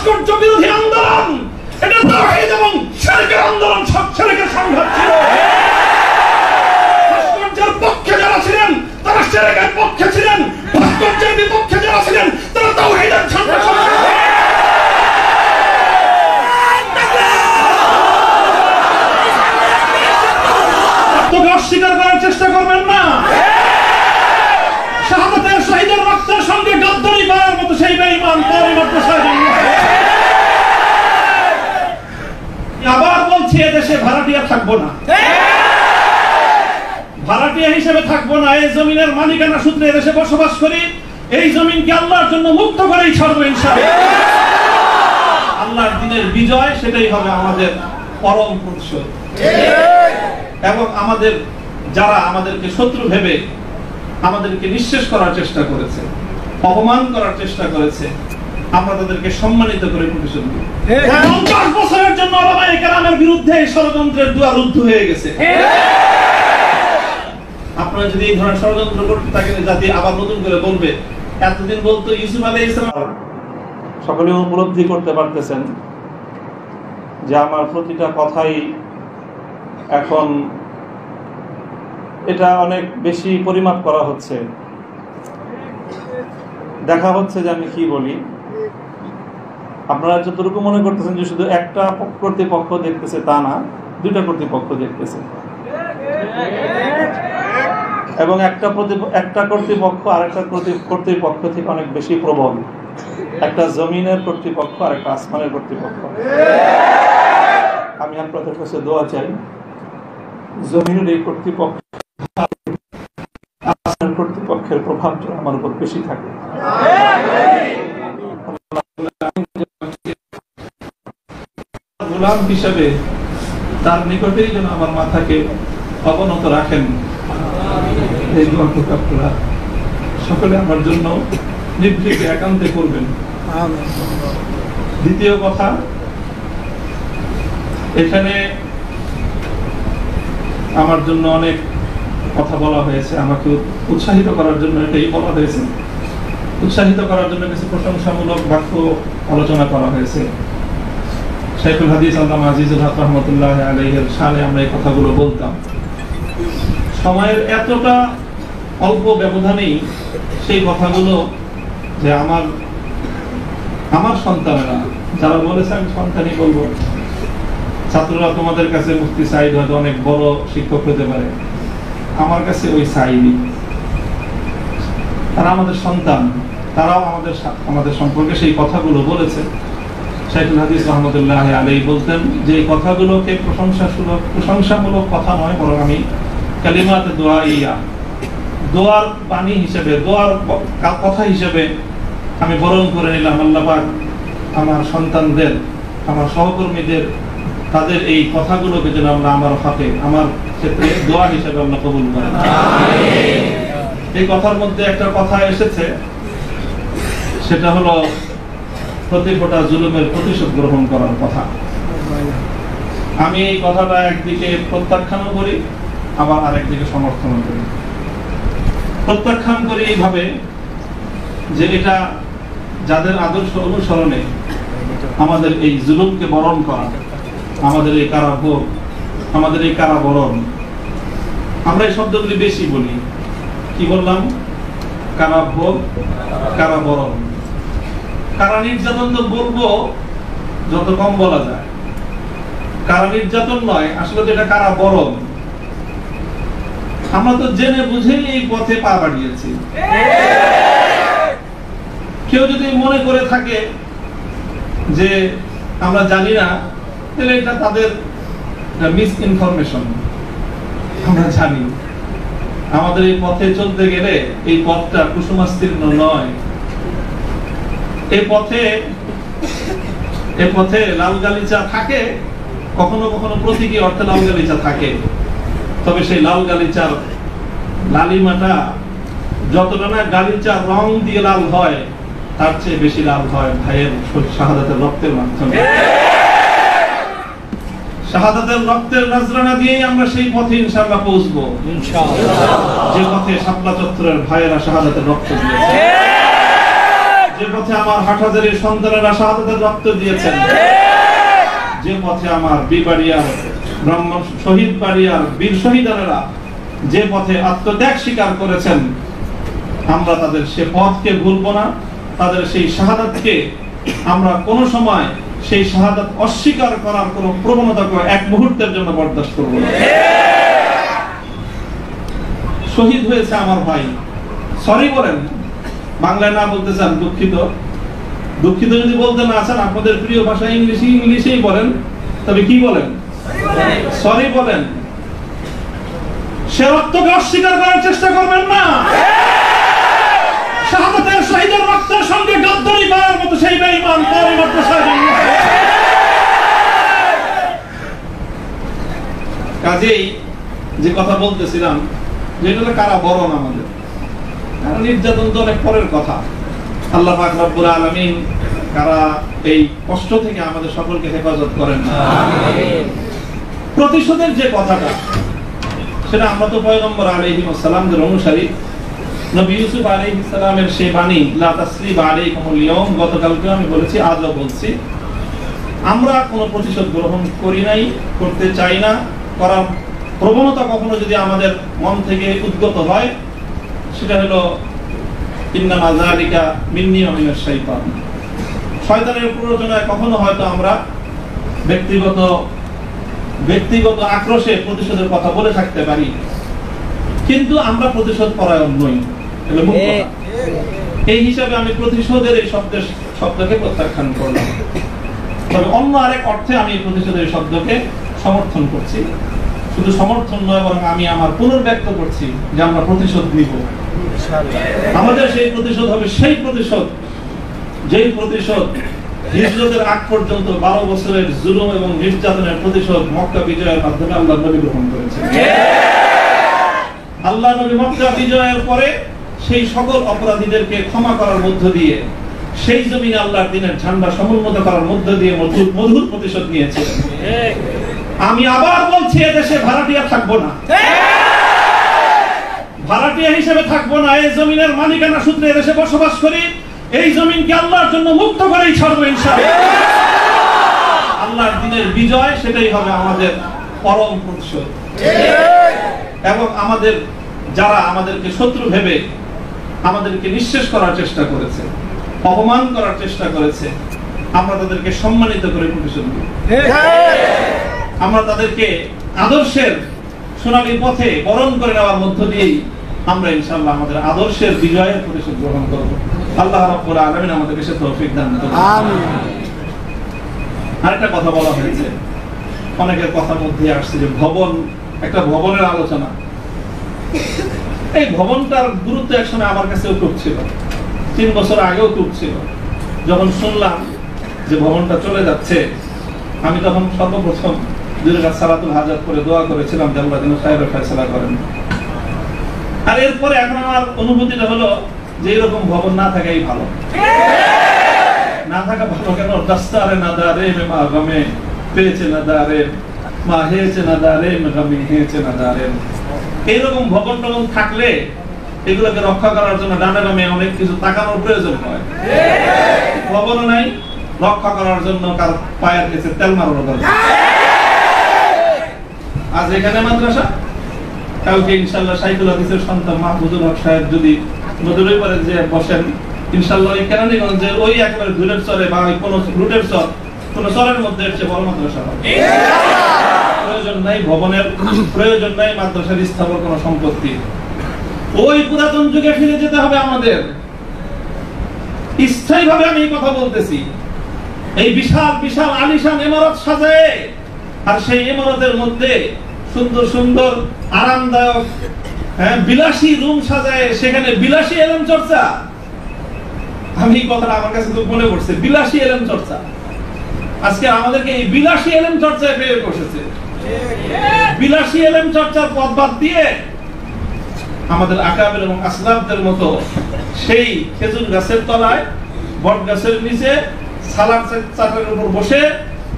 ভাস্কর্য বিরোধী আন্দোলন, এটা তাওহীদ এবং শিরকের আন্দোলন, সব শিরকের সংঘাত ছিল। ভাস্কর্যের পক্ষে যারা ছিলেন তারা শিরকের পক্ষে ছিলেন, ভাস্কর্যের বিপক্ষে যারা ছিলেন তারা তাওহীদের সংঘাত। তোকে অস্বীকার করার চেষ্টা করবেন না। শাহাদাতের শহীদের রক্তের সঙ্গে গাদ্দারি করার মতো সেই বেঈমান তারই মাদ্রাসায় জন্ম। আবার বলছি, এদেশে ভাড়াটিয়া থাকবো না, ভাড়াটিয়া হিসেবে থাকবো না। এই জমিনের মালিকানা সূত্রে এদেশে বসবাস করি। এই জমিনকে আল্লাহর জন্য মুক্ত করেই ছাড়বো ইনশাআল্লাহ। আল্লাহর দ্বীনের বিজয়, সেটাই হবে আমাদের পরম প্রতিশোধ। এবং আমাদের যারা আমাদেরকে শত্রু ভেবে আমাদেরকে নিঃশেষ করার চেষ্টা করেছে, অপমান করার চেষ্টা করেছে, আমরা তাদেরকে সম্মানিত করে প্রতিশোধ নেব। 50 বছরের জন্য ওলামায়ে কেরামের বিরুদ্ধে ষড়যন্ত্রের দুয়ার রুদ্ধ হয়ে গেছে। আপনারা যদি এই ধরনের ষড়যন্ত্র করতে থাকেন, জাতি আবার নতুন করে বলবে। এতদিন বলতো ইউসুফ আলাইহিস সালাম। সকলে উপলব্ধি করতে পারতেছেন যে আমার প্রতিটা কথাই এখন এটা অনেক বেশি পরিমাপ করা হচ্ছে, দেখা হচ্ছে যে আমি কি বলি। আপনারা যতটুকু মনে করতেছেন যে শুধু একটা কর্তৃপক্ষ দেখতেছে, তা না, দুইটা কর্তৃপক্ষ দেখতেছে। এবং একটা কর্তৃপক্ষ আরেকটা কর্তৃপক্ষ থেকে অনেক বেশি প্রবল। একটা জমিনের কর্তৃপক্ষ আর একটা আসমানের কর্তৃপক্ষ। আমি আপনাদের কাছে দোয়া চাই, জমিনের এই কর্তৃপক্ষের প্রভাব যেন আমার উপর বেশি থাকে। গোলাম হিসাবে তার নিকটেই যেন আমার মাথাকে অবনত রাখেন। এই দোয়াটুকু আপনারা সকলে আমার জন্য নির্ভীকে একান্তে করবেন। দ্বিতীয় কথা, এখানে আমার জন্য অনেক কথা বলা হয়েছে, আমাকে উৎসাহিত করার জন্য এটাই বলা হয়েছে। উৎসাহিত করার জন্য কিছু প্রশংসামূলক বাক্য আলোচনা করা হয়েছে। শাইখুল হাদিস আল্লামা আজিজুল হক রাহমাতুল্লাহ আলাইহির শানে আমরা এই কথাগুলো বলতাম। সময়ের এতটা অল্প ব্যবধানেই সেই কথাগুলো যে আমার সন্তানেরা যারা বলেছে, আমি সন্তানই বলবো, ছাত্ররা তোমাদের কাছে মুফতি সাঈদ হয়তো অনেক বড় শিক্ষক হতে পারে, আমার কাছে ওই সাঈদই। তারা আমাদের সন্তান, তারাও আমাদের সম্পর্কে সেই কথাগুলো বলেছে। শাইখুল হাদিস রাহমাতুল্লাহ আলাইহি বলতেন যে এই কথাগুলোকে প্রশংসামূলক কথা নয়, বরং আমি কালিমাতে দোয়াইয়া, দোয়ার বাণী হিসেবে, দোয়ার কথা হিসেবে আমি বরণ করে নিলাম। আল্লাহ পাক আমার সন্তানদের, আমার সহকর্মীদের, তাদের এই কথাগুলোকে যেন আমরা আমার হকে, আমার ক্ষেত্রে দোয়া হিসেবে আমরা কবুল করেন। এই কথার মধ্যে একটা কথা এসেছে, সেটা হলো প্রতি ফোঁটা জুলুমের প্রতিশোধ গ্রহণ করার কথা। আমি এই কথাটা একদিকে প্রত্যাখ্যানও করি, আবার আরেকদিকে সমর্থন করি। প্রত্যাখ্যান করি এইভাবে যে এটা যাদের আদর্শ অনুসরণে আমাদের এই জুলুমকে বরণ করা, আমাদের এই কারাভোগ, আমাদের এই কারাবরণ, আমরা এই শব্দগুলি বেশি বলি। কি বললাম? কারাভোগ, কারাবরণ। কারা নির্যাতন তো বলবো যত কম বলা যায়। কারা নির্যাতন নয়, আসলে তো এটা কারাবরণ। আমরা তো জেনে বুঝেই এই পথে পা বাড়িয়েছি। কেউ যদি মনে করে থাকে যে আমরা জানি না, তাহলে এটা তাদের মিস ইনফরমেশন। আমরা জানি আমাদের এই পথে চলতে গেলে এই পথটা কুসুমাস্তীর্ণ নয়। এই পথে লাল গালিচা থাকে, কখনো কখনো প্রতীকী অর্থে লাল গালিচা থাকে। তবে সেই লাল গালিচার লালিমাটা যতটা না গালিচার রং দিয়ে লাল হয়, তার চেয়ে বেশি লাল হয় ভাইয়ের শাহাদাতের রক্তের মাধ্যমে। শাহাদাতের রক্তের নজরানা দিয়েই আমরা সেই পথে ইনশাআল্লাহ পৌঁছবো, যে পথে শাপলা চত্বরের ভাইয়েরা শাহাদাতের রক্ত দিয়েছে, যে পথে আমার হাটহাজারীর সন্তানেরা শাহাদাতের রক্ত দিয়েছেন, যে পথে আমার বিবাড়িয়ার ব্রহ্ম শহীদ বাড়িয়ার বীর শহীদানেরা যে পথে আত্মত্যাগ স্বীকার করেছেন, আমরা তাদের সে পথকে ভুলবো না। তাদের সেই শাহাদাতকে আমরা কোনো সময় সেই শাহাদাত অস্বীকার করার কোনো প্রবণতাকে এক মুহূর্তের জন্য বরদাস্ত করব না। শহীদ হয়েছে আমার ভাই, সরি বলেন। বাংলায় না বলতে চান দুঃখিত, দুঃখিত যদি বলতে না চান আপনাদের প্রিয় ভাষা ইংলিশেই বলেন, তবে কি বলেন? সরি বলেন। সে রক্তকে অস্বীকার করার চেষ্টা করবেন না। শাহাদাতের শহীদের রক্তের সঙ্গে গাদ্দারি করার মতো সেই বেঈমান পরিমাত্র শহীদ। কাজেই যে কথা বলতেছিলাম, যেটা কারা বরণ আমাদের, কারণ নির্যাতন তো অনেক পরের কথা। আল্লাহ পাক রব্বুল আলামিন কারা এই কষ্ট থেকে আমাদের সকলকে হেফাজত করেন। প্রতিশোধের যে কথাটা, সেটা আমরা তো পয়গম্বর আলাইহিস সালামের অনুসারী। নবী ইউসুফ আলাইহিস সালামের সেই বাণী লা তাসরিবা আলাইকুমুল ইয়াওম, গতকালকে আমি বলেছি, আজও বলছি, আমরা কোনো প্রতিশোধ গ্রহণ করি নাই, করতে চাই না। করার প্রবণতা কখনো যদি আমাদের মন থেকে উদ্গত হয়, সেটা হলো ইন্নামা যালিকা মিন্নী ওয়া মিনাশ শাইতান, শয়তানের প্ররোচনায় কখনো হয়তো আমরা ব্যক্তিগত আক্রোশে প্রতিশোধের কথা বলে থাকতে পারি, কিন্তু আমরা প্রতিশোধ পরায়ণ নই। এই হিসাবে আমি প্রতিশোধের এই শব্দকে প্রত্যাখ্যান করলাম। তবে অন্য আরেক অর্থে আমি প্রতিশোধের শব্দকে সমর্থন করছি। শুধু সমর্থন নয়, বরং আমি আমার পুনর্ব্যক্ত করছি যে আমরা প্রতিশোধ নিব। আমাদের সেই প্রতিশোধ হবে সেই প্রতিশোধ, যেই প্রতিশোধ হিজরতের আগ পর্যন্ত 12 বছরের জুলুম এবং নির্যাতনের প্রতিশোধ মক্কা বিজয়ের মাধ্যমে আল্লাহ নবী গ্রহণ করেছেন। আল্লাহ নবী মক্কা বিজয়ের পরে সেই সকল অপরাধীদেরকে ক্ষমা করার মধ্য দিয়ে, সেই জমিনে আল্লাহর দ্বীনের ঝান্ডা সমুন্নত করার মধ্য দিয়ে মধুর প্রতিশোধ নিয়েছিলেন। আমি আবার বলছি, এদেশে ভাড়াটিয়া থাকবো না, ভাড়াটিয়া হিসেবে থাকবো না। এই জমিনের মালিকানা সূত্রে এদেশে বসবাস করি। এই জমিনকে আল্লাহর জন্য মুক্ত করেই ছাড়বো ইনশাআল্লাহ। আল্লাহর দ্বীনের বিজয়, সেটাই হবে আমাদের পরম প্রতিশোধ। এবং আমাদের যারা আমাদেরকে শত্রু ভেবে আমাদেরকে নিঃশেষ করার চেষ্টা করেছে, অপমান করার চেষ্টা করেছে, আমরা তাদেরকে সম্মানিত করে প্রতিশোধ দেব। আমরা তাদেরকে আদর্শের সোনালী পথে বরণ করে নেওয়ার মধ্য দিয়েই আমরা ইনশাআল্লাহ আমাদের আদর্শের বিজয়ের প্রতিশোধ গ্রহণ করব। আল্লাহ রাব্বুল আলামিন আমাদেরকে সে তৌফিক দান করুন। আমিন। আরেকটা কথা বলা হয়েছে, অনেকের কথার মধ্যে আসছে যে ভবন, একটা ভবনের আলোচনা। এই ভবনটার গুরুত্ব একসময় আমার কাছেও খুব ছিল, 3 বছর আগেও খুব ছিল। যখন শুনলাম যে ভবনটা চলে যাচ্ছে, আমি তখন সর্বপ্রথম দুই রাকাত সালাতুল হাজাত করে দোয়া করেছিলাম যে আল্লাহ যেন খায়রের ফয়সালা করেন। আর এরপরে এখন আমার অনুভূতিটা হলো যে এরকম ভবন না থাকাই ভালো। না থাকা ভালো কেন? দাস্তারে না দারে মা গমে পেয়েছে না দারে মা হেয়েছে না দারে গমে হেয়েছে না দারে। এইরকম ভবন টবন থাকলে এগুলোকে রক্ষা করার জন্য ডানে বামে অনেক কিছু তাকানোর প্রয়োজন হয়। ভবনও নাই, রক্ষা করার জন্য কার পায়ের কাছে তেল মারানো দরকার। আজ এখানে মাদ্রাসা, কালকে ইনশাআল্লাহ শাইখুল হাদিসের সন্তান মাহমুদুল হক সাহেব যদি নদীর পারে যে বসেন, ইনশাআল্লাহ এই কেরানীগঞ্জের ওই একেবারে ধুলের চরে বা কোন রুটের চর, কোন চরের মধ্যে এসে বড় মাদ্রাসা হবে। প্রয়োজন নাই ভবনের, প্রয়োজন নাই মাদ্রাসার স্থাপন কোন সম্পত্তি। ওই পুরাতন যুগে ফিরে যেতে হবে আমাদের। স্থায়ীভাবে আমি এই কথা বলতেছি। এই বিশাল বিশাল আলিশান ইমারত সাজায়, আর সেই ইমারতের মধ্যে সুন্দর সুন্দর আরামদায়ক বিলাসী রুম সাজায়, সেখানে বিলাসী এলেম চর্চা। আমি কথাটা আমার কাছে তো মনে পড়ছে, বিলাসী এলেম চর্চা। আজকে আমাদেরকে এই বিলাসী এলেম চর্চায় পেয়ে বসেছে। বিলাসী এলেম চর্চার পথ বাদ দিয়ে আমাদের আকাবের এবং আসলাফদের মতো সেই খেজুর গাছের তলায়, বট গাছের নিচে সালাদ চাটারের উপর বসে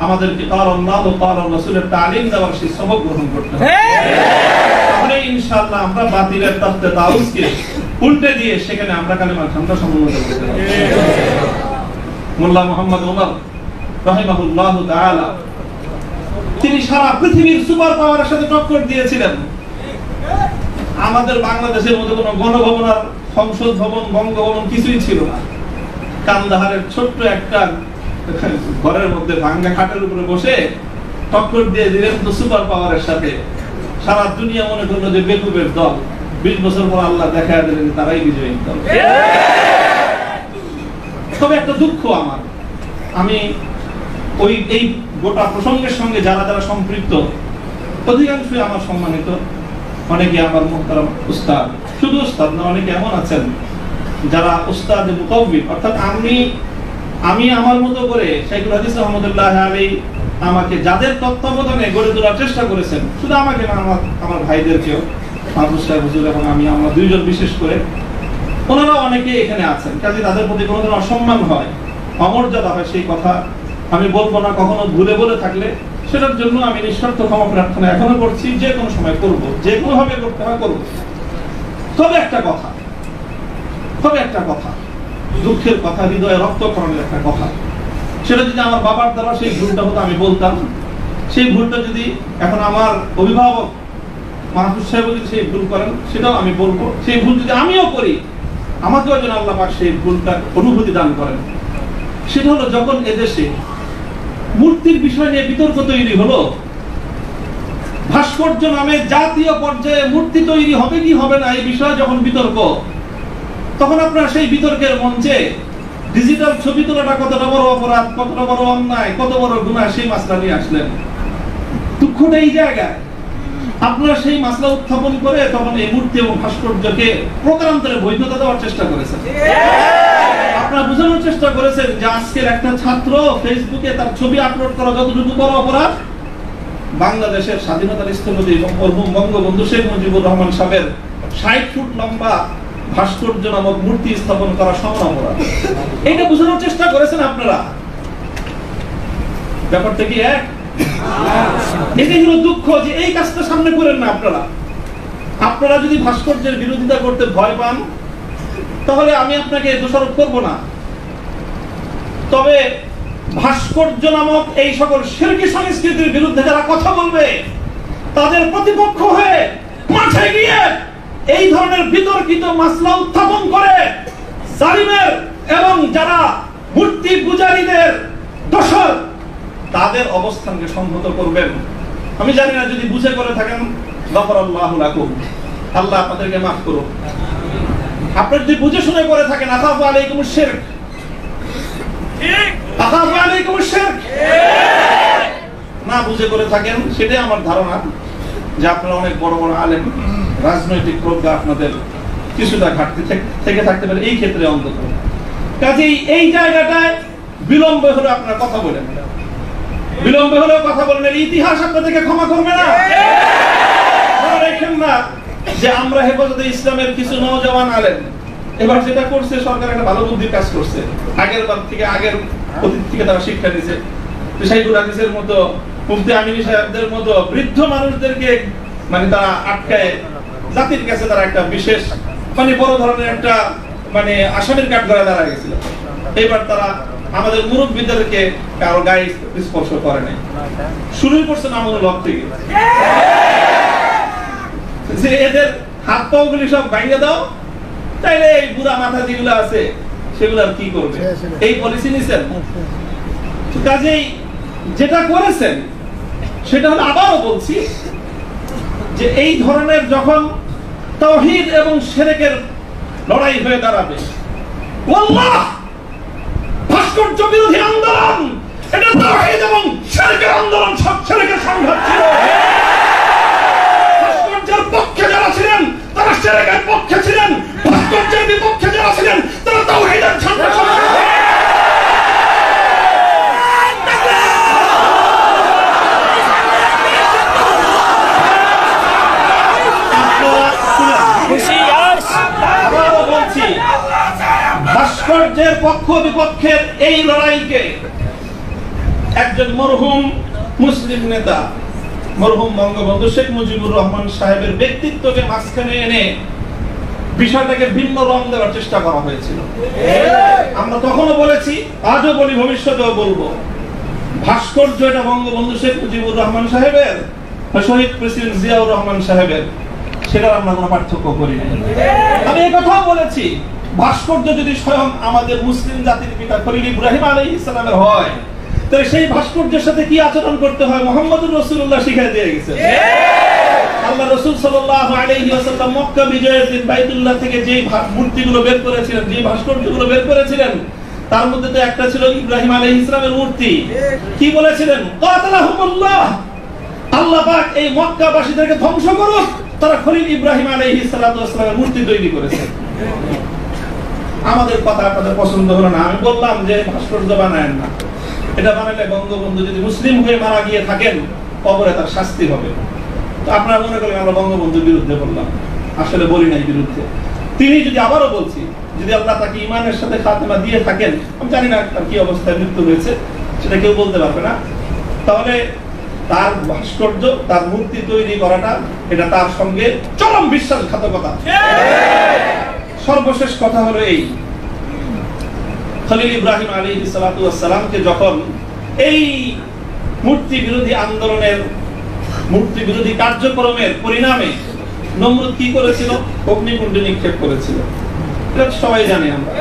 আমাদেরকে আল্লাহ ও তাআলার রাসূলের তালিম দেওয়ার সেই সবক গ্রহণ করতে হবে। তাহলে ইনশাআল্লাহ আমরা বাতিলের তাখতে তাউসকে উল্টে দিয়ে সেখানে আমরা কালেমার ঠান্ডা সম্ভবত করতে পারি। মোল্লা মুহাম্মদ ওমর রাহিমাহুল্লাহু তাআলা তিনি সারা পৃথিবীর সুপার পাওয়ারের সাথে টক্কর দিয়েছিলেন। আমাদের বাংলাদেশের মধ্যে কোনো গণভবন আর সংসদ ভবন বঙ্গভবন কিছুই ছিল না। কান্দাহারের ছোট্ট একটা ঘরের মধ্যে ভাঙ্গা খাটের উপরে বসে টক্কর দিয়ে দিলেন তো সুপার পাওয়ারের সাথে। সারা দুনিয়া মনে করলো যে বেকুবের দল। 20 বছর পর আল্লাহ দেখা দিলেন তারাই বিজয়ী দল। তবে একটা দুঃখ আমার, আমি এই গোটা প্রসঙ্গের সঙ্গে যারা যারা সম্পৃক্ত অধিকাংশই আমার সম্মানিত, অনেকে আমার মুহতারাম উস্তাদ, শুধু উস্তাদ না, অনেকে এমন আছেন যারা উস্তাদ মুকাওয়িম, অর্থাৎ আমি আমার মতো করে শাইখুল হাদিস রহমাতুল্লাহ আলাইহি আমাকে যাদের তত্ত্বাবধানে গড়ে তোলার চেষ্টা করেছেন, শুধু আমাকে না, আমার ভাইদেরকেও, মাহফুজ সাহেব হুজুর এবং আমি, আমরা দুইজন বিশেষ করে, ওনারা অনেকে এখানে আছেন। কাজে তাদের প্রতি কোনো ধরনের অসম্মান হয়, অমর্যাদা হয়, সেই কথা আমি বলবো না। কখনো ভুলে বলে থাকলে সেটার জন্য আমি নিঃস্বার্থ ক্ষমা প্রার্থনা এখনো করছি, যে কোনো সময় করব, যে কোনো ভাবে করতে হয় করব। তবে একটা কথা, দুঃখের কথা, হৃদয়ে রক্তক্ষরণের একটা কথা, সেটা যদি আমার বাবার দ্বারা সেই ভুলটা হতো আমি বলতাম। সেই ভুলটা যদি এখন আমার অভিভাবক মাহফুজ সাহেব যদি সেই ভুল করেন সেটাও আমি বলবো। সেই ভুল যদি আমিও করি, আমাকেও যেন আল্লাহ পাক সেই ভুলটা অনুভূতি দান করেন। সেটা হলো যখন এদেশে মূর্তির বিষয় নিয়ে বিতর্ক তৈরি হলো, ভাস্কর্য নামে জাতীয় পর্যায়ে মূর্তি তৈরি হবে কি হবে না এই বিষয়ে যখন বিতর্ক, তখন আপনারা সেই বিতর্কের মঞ্চে ডিজিটাল ছবি তোলাটা কতটা বড় অপরাধ, কতটা বড় অন্যায়, কত বড় গুনাহ, সেই মাসলা নিয়ে আসলেন। দুঃখটা এই জায়গায়, আপনারা সেই মাসলা উত্থাপন করে তখন এই মূর্তি এবং ভাস্কর্যকে প্রকারান্তরে বৈধতা দেওয়ার চেষ্টা করেছেন। আপনারা বোঝানোর চেষ্টা করেছেন যে আজকের একটা ছাত্র ফেসবুকে তার ছবি আপলোড করা যতটুকু বড় অপরাধ, বাংলাদেশের স্বাধীনতার স্থপতি মরহুম বঙ্গবন্ধু শেখ মুজিবুর রহমান সাহেবের 60 ফুট লম্বা ভাস্কর্য নামক মূর্তি স্থাপন করা সমান অপরাধ। এটা বোঝানোর চেষ্টা করেছেন আপনারা। ব্যাপারটা কি এক? এটাই হলো দুঃখ যে এই কাজটা সামনে করেন না আপনারা যদি ভাস্কর্যের বিরোধিতা করতে ভয় পান তাহলে আমি আপনাকে দোষারোপ করব না। তবে ভাস্কর্য নামক এই সকল শিরকি সংস্কৃতির বিরুদ্ধে যারা কথা বলবে, তাদের প্রতিপক্ষ হয়ে মাঠে গিয়ে এই ধরনের বিতর্কিত মাসলা উত্থাপন করে জালিমের এবং যারা মূর্তি পূজারীদের দোষর, তাদের অবস্থানকে সংহত করবেন। আমি জানি না, যদি বুঝে করে থাকেন গফরাল্লাহু লাকুম, আল্লাহ আপনাদেরকে মাফ করুন। আপনারা যদি বুঝে শুনে করে থাকেন আখাফু আলাইকুমুশ শিরক, আখাফু আলাইকুমুশ শিরক, না বুঝে করে থাকেন, সেটাই আমার ধারণা যে আপনারা অনেক বড় বড় আলেম, রাজনৈতিক প্রজ্ঞা আপনাদের কিছুটা ঘাটতি থেকে থাকতে পারে এই ক্ষেত্রে অন্তত। কাজেই এই জায়গাটায় বিলম্ব হলে আপনারা কথা বলেন, বিলম্ব হলেও কথা বলেন, ইতিহাস আপনাদেরকে ক্ষমা করবে না। দেখেন না যে আমরা হেফাজতে ইসলামের কিছু নওজওয়ান আলেম এবার যেটা করছে, সরকার একটা ভালো বুদ্ধির কাজ করছে। আগের বার থেকে, আগের অতীত থেকে তারা শিক্ষা দিয়েছে। শাইখুল হাদিসের মতো, মুফতি আমিনী সাহেবদের মতো বৃদ্ধ মানুষদেরকে মানে তারা আটকায় জাতির কাছে তারা একটা বিশেষ মানে বড় ধরনের একটা মানে আসামির কাঠ গড়ায় দাঁড়া গেছিল। এবার তারা আমাদের মুরব্বীদেরকে কারো গায়ে স্পর্শ করে নাই, শুরুই করছে নামুল হক থেকে যে এদের হাত পা গুলি সব ভাঙিয়ে দাও, তাইলে এই বুড়া মাথা যেগুলো আছে সেগুলো আর কি করবে, এই পলিসি নিছেন। কাজেই যেটা করেছেন সেটা হলো, আবারও বলছি যে এই ধরনের যখন তাওহীদ এবং শিরকের লড়াই হয়ে দাঁড়াবে, আল্লাহ ভাস্কর্য বিরোধী আন্দোলন, এটা তাওহীদ এবং শিরকের আন্দোলন, সব শিরকের সংঘাত ছিল। ভাস্কর্যের পক্ষে যারা ছিলেন তারা শিরকের পক্ষে ছিলেন, ভাস্কর্যের বিপক্ষে যারা ছিলেন তারা তাওহীদের সংঘাত। ভাস্কর্যের পক্ষ বিপক্ষের এই লড়াইকে একজন মরহুম মুসলিম নেতা, মরহুম বঙ্গবন্ধু শেখ মুজিবুর রহমান সাহেবের ব্যক্তিত্বকে মাঝখানে এনে বিষয়টাকে ভিন্ন রং দেওয়ার চেষ্টা করা হয়েছিল। আমরা তখনও বলেছি, আজও বলি, ভবিষ্যতেও বলবো, ভাস্কর্য এটা বঙ্গবন্ধু শেখ মুজিবুর রহমান সাহেবের, শহীদ প্রেসিডেন্ট জিয়াউর রহমান সাহেবের, সেটার আমরা কোনো পার্থক্য করি না। আমি এই কথাও বলেছি, ভাস্কর্য যদি স্বয়ং আমাদের মুসলিম জাতির পিতা খলিল ইব্রাহিম আলাইহিস সালামের হয়, তাহলে সেই ভাস্কর্যের সাথে কি আচরণ করতে হয় মুহাম্মদুর রাসূলুল্লাহ শিখিয়ে দিয়ে গেছেন। আল্লাহ রাসূল সাল্লাল্লাহু আলাইহি ওয়াসাল্লাম মক্কা বিজয়ের দিন বাইতুল্লাহ থেকে যে মূর্তিগুলো বের করেছিলেন, যে ভাস্কর্যগুলো বের করেছিলেন, তার মধ্যে তো একটা ছিল ইব্রাহিম আলাইহিস সালামের মূর্তি। কি বলেছিলেন? কাতালাহুমুল্লাহ, আল্লাহ পাক এই মক্কাবাসীদেরকে ধ্বংস করুক, তারা খলিল ইব্রাহিম আলাইহিস সালামের মূর্তি তৈরি করেছে। আমাদের কথা আপনাদের পছন্দ হলো না, আমি বললাম যে ভাস্কর্য বানায়েন না, এটা বানালে বঙ্গবন্ধু যদি মুসলিম হয়ে মারা গিয়ে থাকেন, কবরে তার শাস্তি হবে। তো আপনারা মনে করেন আমরা বঙ্গবন্ধুর বিরুদ্ধে বললাম, আসলে বলি নাই বিরুদ্ধে। তিনি যদি, আবারও বলছি, যদি আল্লাহ তাকে ঈমানের সাথে খাতেমা দিয়ে থাকেন, আমি জানি না তার কি অবস্থায় মৃত্যু হয়েছে, সেটা কেউ বলতে পারবে না, তাহলে তার ভাস্কর্য, তার মূর্তি তৈরি করাটা, এটা তার সঙ্গে চরম বিশ্বাসঘাতকতা। সর্বশেষ কথা হলো এই, খলিল ইব্রাহিম আলাইহিস সালাতু ওয়াস সালামকে যখন এই মূর্তি বিরোধী আন্দোলনের, মূর্তি বিরোধী কার্যক্রমের পরিণামে নমরুদ কি করেছিল? অগ্নিকুণ্ডে নিক্ষেপ করেছিল। এটা সবাই জানি আমরা।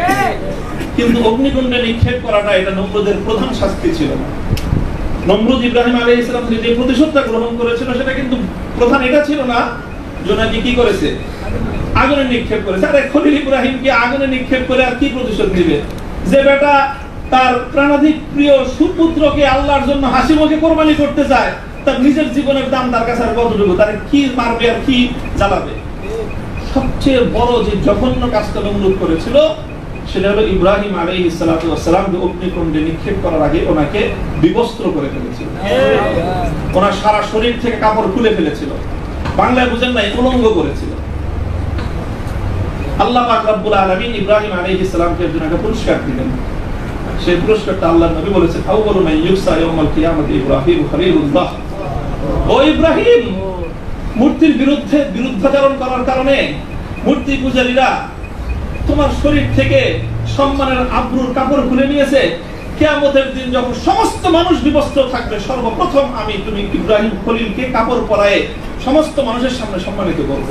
কিন্তু অগ্নিকুণ্ডে নিক্ষেপ করাটা এটা নমরুদের প্রধান শাস্তি ছিল না। নমরুদ ইব্রাহিম আলাইহিস সালাম থেকে যে প্রতিশোধটা গ্রহণ করেছিল, সেটা কিন্তু প্রধান এটা ছিল না যে নাকি কি করেছে, আগুনে নিক্ষেপ করেছে। আরে খলিল ইব্রাহিম কি আগুনে নিক্ষেপ করে আর কি প্রতিশোধ দিবে? যে বেটা তার প্রাণাধিক প্রিয় সুপুত্রকে আল্লাহর জন্য হাসি মুখে কোরবানি করতে চায়, তার নিজের জীবনের দাম তার কাছে আর কতটুকু, তার কি মারবে আর কি জ্বালাবে? সবচেয়ে বড় যে জঘন্য কাজটা নমরুদ করেছিল, সেটা হলো ইব্রাহিম আলাইহিস সালাতু ওয়াস সালামকে অগ্নিকুণ্ডে নিক্ষেপ করার আগে ওনাকে বিবস্ত্র করে ফেলেছিল। ওনার সারা শরীর থেকে কাপড় খুলে ফেলেছিল, বাংলায় বুঝেন নাই, উলঙ্গ করেছিল। আল্লাহ পাক রব্বুল আলামিন ইব্রাহিম আলাইহিস সালামকে একজন একটা পুরস্কার দিলেন। সেই পুরস্কারটা আল্লাহর নবী বলেছেন, আউয়ালু মান ইউসা ইয়াউমাল কিয়ামাতি ইব্রাহিম খলিলুল্লাহ। ও ইব্রাহিম, মূর্তির বিরুদ্ধাচরণ করার কারণে মূর্তি পূজারীরা তোমার শরীর থেকে সম্মানের আবরুর কাপড় খুলে নিয়েছে। কিয়ামতের দিন যখন সমস্ত মানুষ বিবস্ত্র থাকবে, সর্বপ্রথম আমি তুমি ইব্রাহিম খলিলকে কাপড় পরায়ে সমস্ত মানুষের সামনে সম্মানিত করব।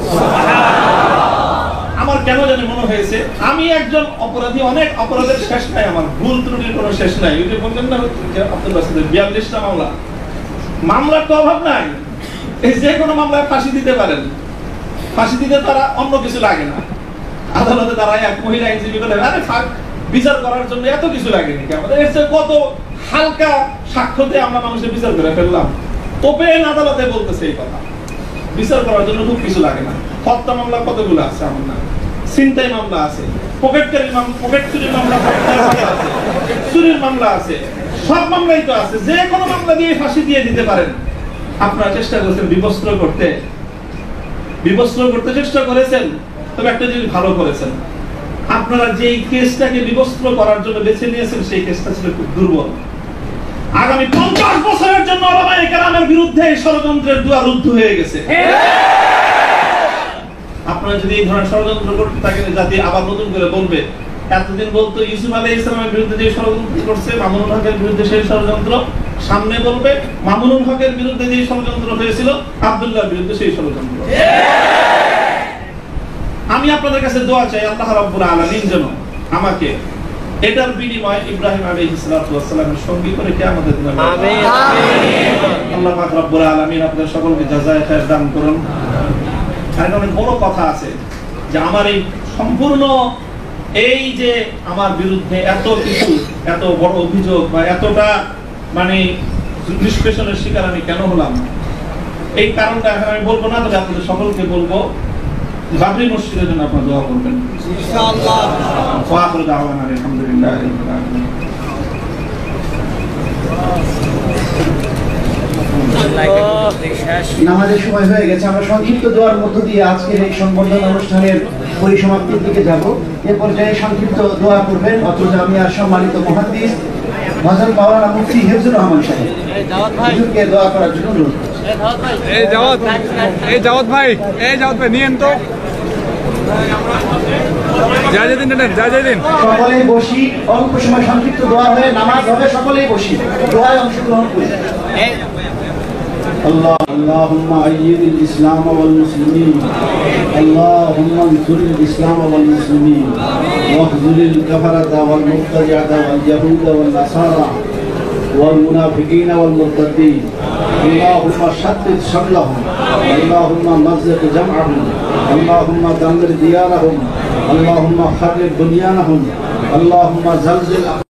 আমার কেন জানি মনে হয়েছে আমি একজন অপরাধী, অনেক অপরাধের শেষ নাই, আমার ভুল ত্রুটির কোনো শেষ নাই। ওই যে বললেন না আব্দুল বাসিদের 42টা মামলা, মামলার তো অভাব নাই। এই যে কোনো মামলায় ফাঁসি দিতে পারেন, ফাঁসি দিতে তারা অন্য কিছু লাগে না। আদালতে দাঁড়ায় এক মহিলা আইনজীবী বলে, আরে বিচার করার জন্য এত কিছু লাগে নাকি আমাদের? এর চেয়ে কত হালকা সাক্ষ্যতে আমরা মানুষের বিচার করে ফেললাম। ওপেন আদালতে বলতেছে এই কথা, বিচার করার জন্য খুব কিছু লাগে না। হত্যা মামলা কতগুলো আছে আমার না, ছিনতাই মামলা আছে, পকেট চুরির মামলা আছে, চুরির মামলা আছে, সব মামলাই তো আছে। যে কোনো মামলা দিয়ে ফাঁসি দিয়ে দিতে পারেন। আপনারা চেষ্টা করেছেন বিবস্ত্র করতে চেষ্টা করেছেন, তবে একটা জিনিস ভালো করেছেন, আপনারা যেই কেসটাকে বিবস্ত্র করার জন্য বেছে নিয়েছেন, সেই কেসটা ছিল খুব দুর্বল। আগামী 50 বছরের জন্য ওলামায়ে কেরামের বিরুদ্ধে এই ষড়যন্ত্রের দুয়ার রুদ্ধ হয়ে গেছে। আপনারা যদি এই ধরনের ষড়যন্ত্র করতে থাকেন, জাতি আবার নতুন করে বলবে। এতদিন বলতো ইউসুফ আলাইহিস সালামের বিরুদ্ধে যে ষড়যন্ত্র করছে, মামুনুল হকের বিরুদ্ধে সেই ষড়যন্ত্র, সামনে বলবে মামুনুল হকের বিরুদ্ধে যে ষড়যন্ত্র হয়েছিল, আব্দুল্লাহর বিরুদ্ধে সেই ষড়যন্ত্র। আমি আপনাদের কাছে দোয়া চাই, আল্লাহ রাব্বুল আলামিন যেন আমাকে এটার বিনিময়ে ইব্রাহিম আলাইহিস সালাতু ওয়াস সালামের সঙ্গী করে কিয়ামতের দিনে আমিন আমিন। আল্লাহ পাক রব্বুল আলামিন আপনাদের সকলকে জাযায়ে খায়র দান করুন। আর অনেক বড় কথা আছে যে আমার এই সম্পূর্ণ এই যে আমার বিরুদ্ধে এত কিছু, এত বড় অভিযোগ বা এতটা মানে নিষ্পেষণের শিকার আমি কেন হলাম, এই কারণটা এখন আমি বলবো না, তবে আপনাদের সকলকে বলবো বাবরি মসজিদের জন্য আপনারা দোয়া করবেন ইনশাআল্লাহ। ওয়া আখিরু দাওয়ানা আলহামদুলিল্লাহি রাব্বিল আলামিন। নামাজের সময় হয়ে গেছে, আমরা সংক্ষিপ্ত দোয়ার মধ্য দিয়ে আজকের এই সংবর্ধনা অনুষ্ঠানের পরিসমাপ্তির দিকে যাব। এ পর্যায়ে সংক্ষিপ্ত দোয়া করবেন অত্র জামিয়ার সম্মানিত মুহাদ্দিস হযরত মাওলানা মুফতি হিফজুর রহমান সাহেব। হুজুরকে দোয়া করার জন্য অনুরোধ করছি। এই জাওয়াত ভাই নিয়েন তো। সকলেই বসি, অল্প সময় সংক্ষিপ্ত দোয়া হয়ে নামাজ হবে, সকলেই বসি, দোয়ায় অংশগ্রহণ করি। اللهم أيد الإسلام والمسلمين، اللهم انصر الإسلام والمسلمين، واخذل الكفرة والمبتدعة واليهود والنصارى والمنافقين والمرتدين، اللهم شتت شملهم، اللهم مزق جمعهم، اللهم دمر ديارهم، اللهم خرب بنيانهم، اللهم زلزل